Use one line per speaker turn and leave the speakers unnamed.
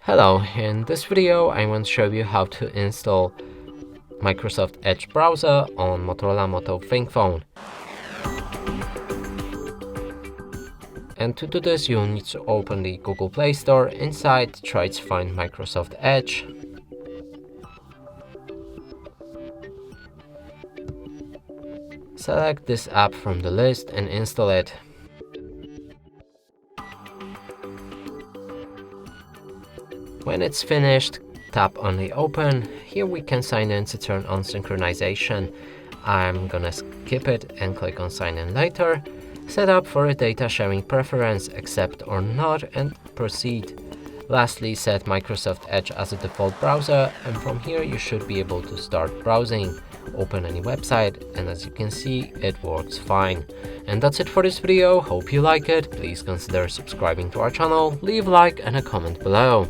Hello, in this video I want to show you how to install Microsoft Edge browser on Motorola Moto ThinkPhone. And to do this you'll need to open the Google Play Store. Inside, try to find Microsoft Edge. Select this app from the list and install it. When it's finished, tap on the open. Here we can sign in to turn on synchronization. I'm gonna skip it and click on sign in later. Set up for a data sharing preference, accept or not, and proceed. Lastly, set Microsoft Edge as a default browser, and from here you should be able to start browsing. Open any website, and as you can see, it works fine. And that's it for this video. Hope you like it. Please consider subscribing to our channel, leave a like and a comment below.